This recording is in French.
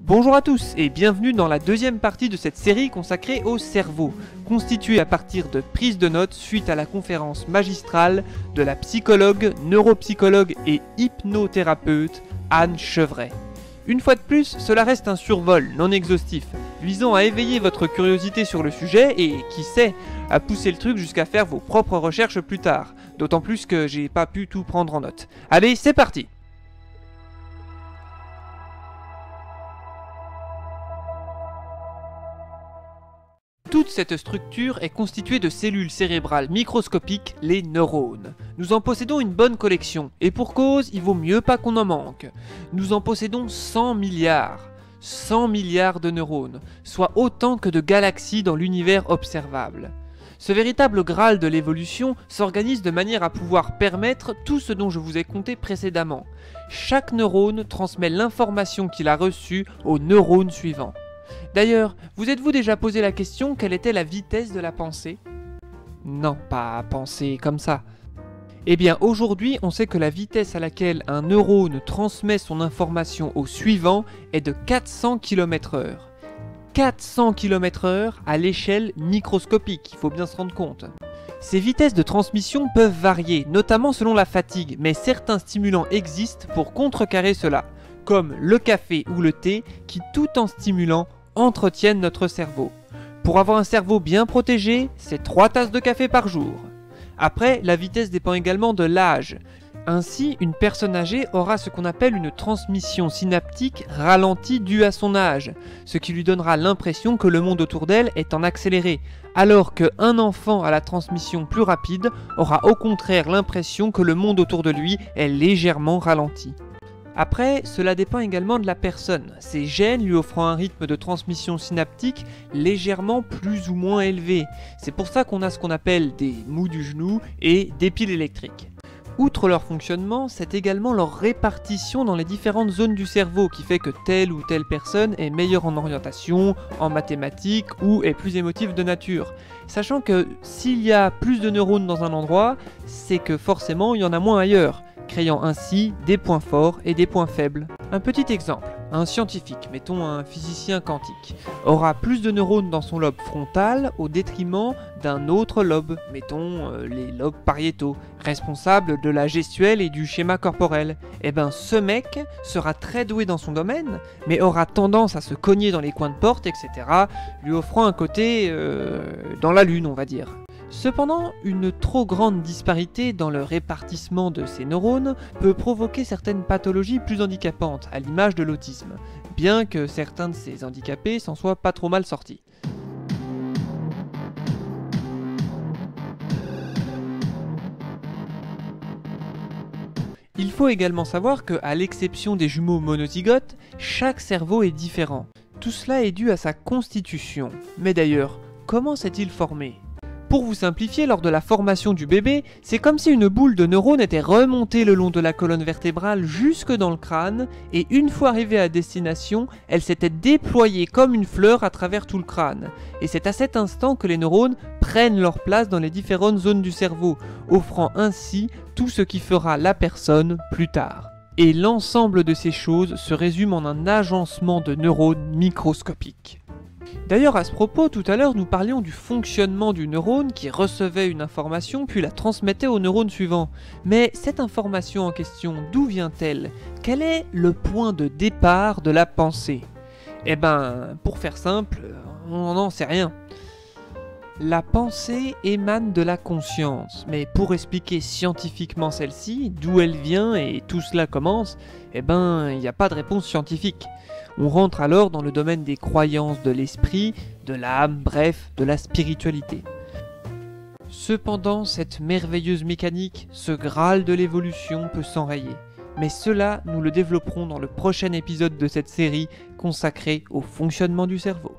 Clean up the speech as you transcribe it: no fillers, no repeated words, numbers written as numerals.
Bonjour à tous et bienvenue dans la deuxième partie de cette série consacrée au cerveau, constituée à partir de prises de notes suite à la conférence magistrale de la psychologue, neuropsychologue et hypnothérapeute Anne Chevret. Une fois de plus, cela reste un survol non exhaustif, visant à éveiller votre curiosité sur le sujet et, qui sait, à pousser le truc jusqu'à faire vos propres recherches plus tard, d'autant plus que j'ai pas pu tout prendre en note. Allez, c'est parti! Toute cette structure est constituée de cellules cérébrales microscopiques, les neurones. Nous en possédons une bonne collection, et pour cause, il vaut mieux pas qu'on en manque. Nous en possédons 100 milliards. 100 milliards de neurones, soit autant que de galaxies dans l'univers observable. Ce véritable Graal de l'évolution s'organise de manière à pouvoir permettre tout ce dont je vous ai conté précédemment. Chaque neurone transmet l'information qu'il a reçue au neurone suivant. D'ailleurs, vous êtes-vous déjà posé la question quelle était la vitesse de la pensée? Non, pas penser comme ça. Eh bien, aujourd'hui, on sait que la vitesse à laquelle un neurone transmet son information au suivant est de 400 km/h. 400 km/h à l'échelle microscopique, il faut bien se rendre compte. Ces vitesses de transmission peuvent varier, notamment selon la fatigue, mais certains stimulants existent pour contrecarrer cela, comme le café ou le thé, qui tout en stimulant, entretiennent notre cerveau. Pour avoir un cerveau bien protégé, c'est 3 tasses de café par jour. Après, la vitesse dépend également de l'âge. Ainsi, une personne âgée aura ce qu'on appelle une transmission synaptique ralentie due à son âge, ce qui lui donnera l'impression que le monde autour d'elle est en accéléré, alors qu'un enfant à la transmission plus rapide aura au contraire l'impression que le monde autour de lui est légèrement ralenti. Après, cela dépend également de la personne, ces gènes lui offrant un rythme de transmission synaptique légèrement plus ou moins élevé. C'est pour ça qu'on a ce qu'on appelle des mous du genou et des piles électriques. Outre leur fonctionnement, c'est également leur répartition dans les différentes zones du cerveau qui fait que telle ou telle personne est meilleure en orientation, en mathématiques ou est plus émotive de nature. Sachant que s'il y a plus de neurones dans un endroit, c'est que forcément il y en a moins ailleurs, créant ainsi des points forts et des points faibles. Un petit exemple, un scientifique, mettons un physicien quantique, aura plus de neurones dans son lobe frontal au détriment d'un autre lobe, mettons les lobes pariétaux, responsables de la gestuelle et du schéma corporel. Et ben ce mec sera très doué dans son domaine, mais aura tendance à se cogner dans les coins de porte, etc., lui offrant un côté dans la lune, on va dire. Cependant, une trop grande disparité dans le répartissement de ces neurones peut provoquer certaines pathologies plus handicapantes, à l'image de l'autisme, bien que certains de ces handicapés s'en soient pas trop mal sortis. Il faut également savoir que, à l'exception des jumeaux monozygotes, chaque cerveau est différent. Tout cela est dû à sa constitution. Mais d'ailleurs, comment s'est-il formé ? Pour vous simplifier, lors de la formation du bébé, c'est comme si une boule de neurones était remontée le long de la colonne vertébrale jusque dans le crâne, et une fois arrivée à destination, elle s'était déployée comme une fleur à travers tout le crâne. Et c'est à cet instant que les neurones prennent leur place dans les différentes zones du cerveau, offrant ainsi tout ce qui fera la personne plus tard. Et l'ensemble de ces choses se résume en un agencement de neurones microscopiques. D'ailleurs, à ce propos, tout à l'heure, nous parlions du fonctionnement du neurone qui recevait une information puis la transmettait au neurone suivant. Mais cette information en question, d'où vient-elle? Quel est le point de départ de la pensée? Eh ben, pour faire simple, on n'en sait rien. La pensée émane de la conscience, mais pour expliquer scientifiquement celle-ci, d'où elle vient et tout cela commence, eh ben, il n'y a pas de réponse scientifique. On rentre alors dans le domaine des croyances de l'esprit, de l'âme, bref, de la spiritualité. Cependant, cette merveilleuse mécanique, ce Graal de l'évolution peut s'enrayer. Mais cela, nous le développerons dans le prochain épisode de cette série consacrée au fonctionnement du cerveau.